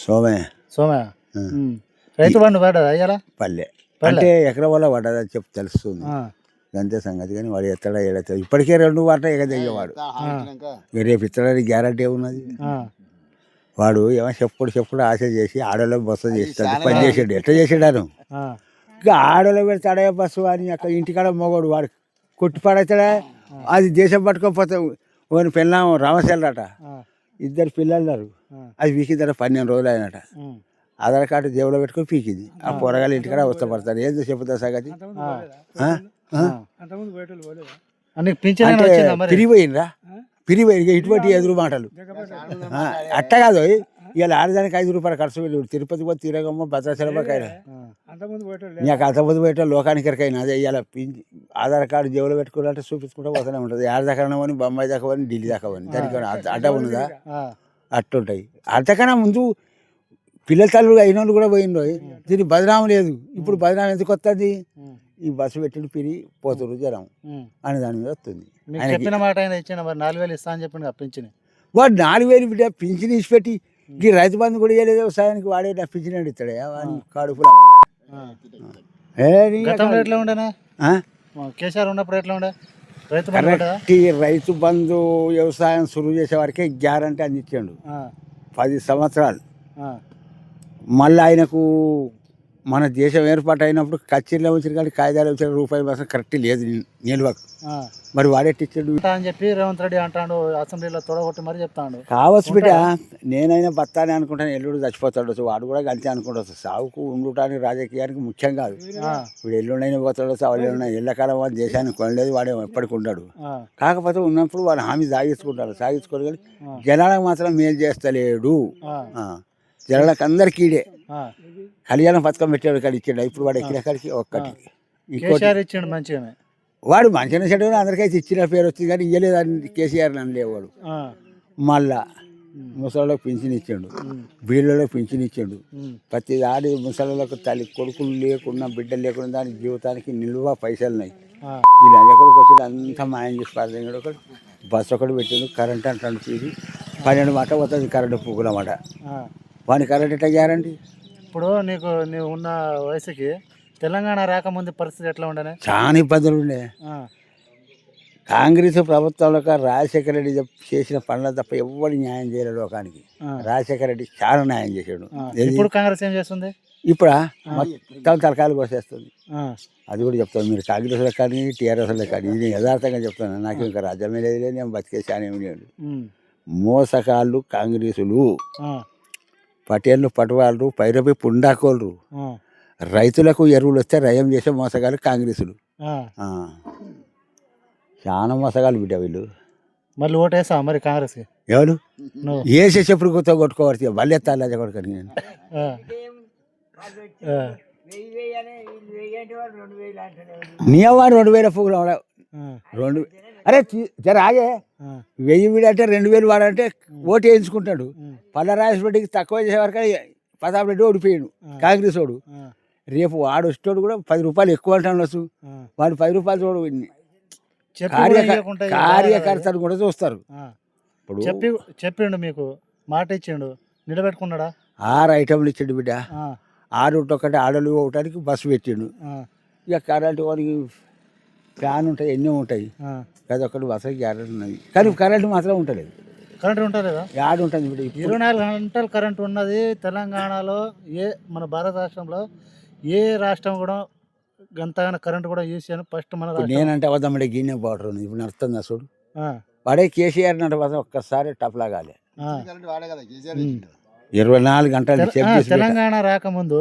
సోమయ్య సోమయ్య రైతు బంధు పడ్డదా అయ్యాలా పల్లె అంటే ఎకరం వల్ల పడ్డదని చెప్పి తెలుస్తుంది అంతే సంగతి. కానీ వాడు ఎత్తడా ఏడతాడు ఇప్పటికే 2 వాట ఎగదయ్యేవాడు రేపు ఇత్తడానికి గ్యారంటీ ఏమున్నది. వాడు ఏమో చెప్పుడు ఆశ చేసి ఆడలో బస్సు చేస్తాడు పని చేసాడు ఎట్లా చేసాడాను ఇంకా ఆడలో పెడతాడే బస్సు అని అక్కడ ఇంటికాడ మొగోడు వాడు కొట్టి పడతాడా అది దేశం పట్టుకోకపోతే ఓని పెళ్ళాం రామశెల్లట 2 పిల్లలు అది వీకిద్దరు 12 రోజులు అయినట ఆధార్ కార్డు జేబులో పెట్టుకొని పీకింది ఆ పొరగాలు ఇంటికాడ వస్తపడతారు ఏందో చెప్పుతా సంగతి. పిరిగిపోయినరా పిరిగిపోయి ఇటువంటి ఎదురు మాటలు అట్ట కాదు. ఇవాళ ఆడదానికి 5 రూపాయలు ఖర్చు వెళ్ళి తిరుపతి పోతే తిరగమ్మ భద్రాచలమకైనా నీకు అంతమంది పోయేట లోకానికరికైనా అదే ఇవాళ ఆధార్ కార్డు జేబులో పెట్టుకోవాలంటే చూపించుకుంటూ పోతూనే ఉంటుంది. దాకా అని బొంబాయి దాకా అని ఢిల్లీ దాకా అని దానికి అడ్డ ఉన్నదా అట్టుంటాయి. అంతకన్నా ముందు పిల్లల తల్లులు అయిన వాళ్ళు కూడా పోయిండ్రు దీనికి బదనాం లేదు. ఇప్పుడు బదనాం ఎందుకు వస్తుంది ఈ బస్సు పెట్టిన పిరి పోతురు జనం అని దాని మీద వస్తుంది. చెప్పిన మాట ఇచ్చిన 4,000 ఇస్తా అని చెప్పి పింఛన్ వాడు 4,000 బిడ్డ పింఛన్ ఇచ్చిపెట్టి ఈ రైతు బంధు కూడా ఇవ్వలేదు వ్యవసాయానికి వాడే పింఛన్ ఇస్తాడే కడుపులో ఎట్లా ఉండేనా కేసీఆర్ ఉన్నప్పుడు ఎట్లా ఉండే రైతు బంధు వ్యవసాయం సురువు చేసే వారికే గ్యారంటీ అందించాడు 10 సంవత్సరాలు. మళ్ళీ ఆయనకు మన దేశం ఏర్పాటు అయినప్పుడు కచ్చేరీలో వచ్చిన కానీ కాయిదాలు వచ్చిన రూపాయి మాసం కరెక్ట్ లేదు నిల్వకు. మరి వాడెట్టిచ్చాడు అని చెప్పి రేవంత్ రెడ్డి అంటాడు అసెంబ్లీలో తొడగొట్టి మరి చెప్తాడు. కావచ్చు బిడ్డ నేనైనా బతానే అనుకుంటాను ఎల్లుడు చచ్చిపోతాడు వాడు కూడా అంతే అనుకుంటాడు. సాగుకు ఉండటానికి రాజకీయానికి ముఖ్యం కాదు. ఇప్పుడు ఎల్లుండైనా పోతాడు వాళ్ళు ఎల్లకాలం వాడు దేశానికి కొనలేదు వాడు ఎప్పటికి ఉండడు. కాకపోతే ఉన్నప్పుడు వాడు హామీ సాగించుకుంటాడు సాగించుకోవాలి జనాలకు మాత్రం మేలు చేస్తలేడు. జనాలకు అందరికి ఈడే కళ్యాణం పథకం పెట్టాడు ఇక్కడ ఇచ్చాడు. ఇప్పుడు వాడు ఎక్కడికి ఒక్కటి ఇచ్చాడు మంచిగా వాడు మంచిగా చెడు అందరికైతే ఇచ్చిన పేరు వచ్చింది కానీ ఇవ్వలేదు అని కేసీఆర్ అనలేవాడు. మళ్ళా ముసలిలోకి పింఛన్ ఇచ్చాడు బీళ్ళలో పింఛన్ ఇచ్చాడు. ప్రతి ఆడి ముసలిలోకి తల్లి కొడుకులు లేకుండా బిడ్డలు లేకుండా దాని జీవితానికి నిల్వ పైసలు ఉన్నాయి. ఈ లంజకొడుకు వచ్చి అంతా మాయం చేసి పడుతుంది. ఒకటి బస్సు ఒకటి పెట్టాడు కరెంట్ అంటాడు ఇది 12 మాట పోతుంది కరెంటు పువ్వుల మాట వాడిని కరెంట్ ఎట్లా గ్యారంటీ. ఇప్పుడు నీవు ఉన్న వయసుకి తెలంగాణ రాకముందు పరిస్థితి ఎట్లా ఉండనే చాలా ఇబ్బందులు ఉండే. కాంగ్రెస్ ప్రభుత్వంలో రాజశేఖర రెడ్డి చేసిన పనులు తప్ప ఎవరు న్యాయం చేయలేదు లోకానికి. రాజశేఖర రెడ్డి చాలా న్యాయం చేశాడు. ఇప్పుడు కాంగ్రెస్ ఏం చేస్తుంది ఇప్పుడు మొత్తం తలకాయలు కోసేస్తుంది. అది కూడా చెప్తాను మీరు కాంగ్రెస్లో కానీ టీఆర్ఎస్లో కానీ ఇది యథార్థంగా చెప్తాను. నాకు ఇంకా రాజ్యమే లేదు నేను బతికేసానేమి లేదు. మోసకాళ్ళు కాంగ్రెసులు పటేళ్ళు పటువాళ్ళు పైరపై పుండాకోళ్ళు రైతులకు ఎరువులు వస్తే రయం చేసే మోసగాళ్ళు కాంగ్రెసులు. చాలా మోసగాళ్ళు బిడ్డ వీళ్ళు. మళ్ళీ ఓటేసా మరి కాంగ్రెస్ ఎవరు వేసేసేప్పుడు కొత్త కొట్టుకోవచ్చు మళ్ళీ ఎత్తాలి కొడుకొని నేను నీవాడు 2,000 పువ్వులు 2 అరే జర ఆగే 1000 వీడంటే 2,000 వాడంటే ఓటు వేయించుకుంటాడు. పల్లరాజరెడ్డికి తక్కువ చేసేవారు ప్రతాప్ రెడ్డి ఓడిపోయాడు కాంగ్రెస్ వాడు. రేపు వాడు వచ్చేటోడు కూడా 10 రూపాయలు ఎక్కువ అంటాడు. వాడు 10 రూపాయలు చూడు కార్యకర్తలు కూడా చూస్తారు. ఇప్పుడు చెప్పిండు మీకు మాట ఇచ్చిండు నిలబెట్టుకున్నాడా 6 ఐటెంలు ఇచ్చాడు బిడ్డ. 6 ఒకటి ఆడలు ఒకటానికి బస్సు పెట్టిండు. ఇక కరెంటు వాడికి ఫ్యాన్ ఉంటాయి ఎన్నో ఉంటాయి అది ఒకటి బస్సు గ్యారెంటీ ఉన్నది కానీ కరెంటు మాత్రం ఉంటలేదు. కరెంట్ ఉంటుందా యాడ్ ఉంటుంది 24 గంటలు కరెంట్ ఉన్నది తెలంగాణలో. మన భారత రాష్ట్రంలో ఏ రాష్ట్రం కూడా గంతగానో కరెంట్ కూడా యూజ్ చేయను. ఫస్ట్ మన నేనంటే అవద్దమ్మడే గిన్నె బాటర్ ఉంది ఇప్పుడు నడుస్తుంది చూడు వాడే కేసీఆర్ నట ఒక్కసారి టప్ లాగాలి 24 గంటలు. తెలంగాణ రాకముందు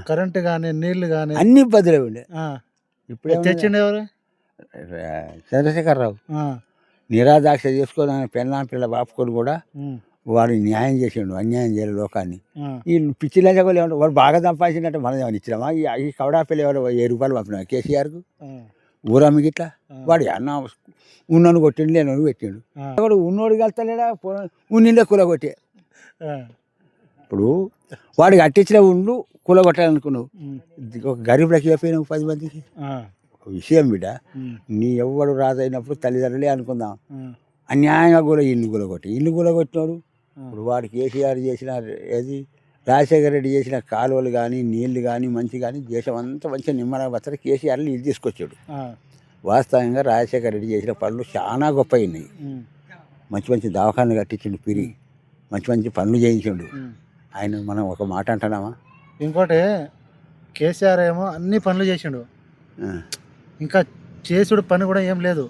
కరెంటు కానీ నీళ్లు కానీ అన్ని ఇబ్బందులే ఉండే. ఇప్పుడు తెచ్చిండే ఎవరు చంద్రశేఖరరావు నిరాదాక్ష చేసుకొని పెళ్ళాం పిల్ల బాపుకొని కూడా వాడు న్యాయం చేసిండు అన్యాయం చేయలేదు లోకాన్ని. ఈ పిచ్చిలంజా కూడా ఏమంటారు వాడు బాగా సంపాదించినట్టు మనం ఏమైనా ఇచ్చినామా. ఈ కవడా పిల్ల ఎవరు 1000 రూపాయలు పంపినా కేసీఆర్కు ఊరమ్మికి ఇట్లా వాడు అన్న ఉన్నోడు కొట్టిండు లేనోడు పెట్టిండు. వాడు ఉన్నోడు కలుతలేడా ఉన్నిండే కుల కొట్టే. ఇప్పుడు వాడికి అట్టించిన ఉండు కుల కొట్టాలనుకున్నావు ఒక గరీబులకి చెప్పినావు 10 మందికి. విషయం బిడ్డ నీ ఎవ్వడు రాజైనప్పుడు తల్లిదండ్రులే అనుకుందాం అన్యాయంగా కూడా ఇల్లు కూలగొట్టి ఇల్లు కూలగొట్టినాడు. ఇప్పుడు వాడు కేసీఆర్ చేసిన ఏది రాజశేఖర రెడ్డి చేసిన కాలువలు కానీ నీళ్లు కానీ మంచి కానీ దేశం అంతా మంచిగా నిమ్మల బత్తర కేసీఆర్ నీళ్ళు తీసుకొచ్చాడు. వాస్తవంగా రాజశేఖర రెడ్డి చేసిన పనులు చాలా గొప్ప ఉన్నాయి. మంచి మంచి దవాఖానలు కట్టించిండు, పిరి మంచి మంచి పనులు చేయించిండు. ఆయన మనం ఒక మాట అంటున్నామా? ఇంకోటి కేసీఆర్ ఏమో అన్ని పనులు చేసిండు, ఇంకా చేసుడు పని కూడా ఏం లేదు.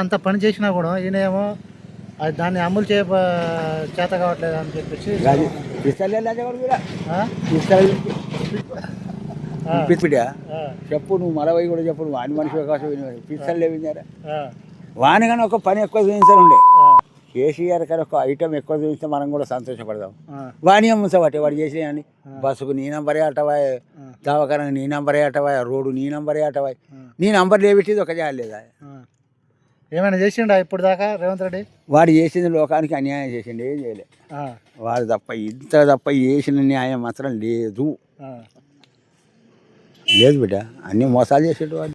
అంత పని చేసినా కూడా ఈయన ఏమో దాన్ని అమలు చేత కావట్లేదు అని చెప్పేసి చెప్పు, నువ్వు మలవై కూడా చెప్పు, నువ్వు వాని మనిషి అవకాశం పిస్తలు లేవించారా? వాని కానీ ఒక పని ఎక్కువ చూపించాలండే. కేసీఆర్ కానీ ఒక ఐటమ్ ఎక్కువ చూపిస్తే మనం కూడా సంతోషపడదాం. వాణి అమ్ముతావటే వాడు చేసినాయని, బస్సుకు నీ నంబరే అటవా, దవాఖానకు నీ నంబరే అటవా, రోడ్డు నీ నంబరే అటవా, నీ నంబర్ లేబెట్టేది ఒక జాలేదా? ఏమైనా చేసిండా ఇప్పుడు దాకా రేవంత్ రెడ్డి? వాడు చేసింది లోకానికి అన్యాయం చేసిండు, ఏం చేయలే. వాడు తప్ప చేసిన న్యాయం మాత్రం లేదు బిడ్డ. అన్ని మోసాలు చేసిండు వాడు.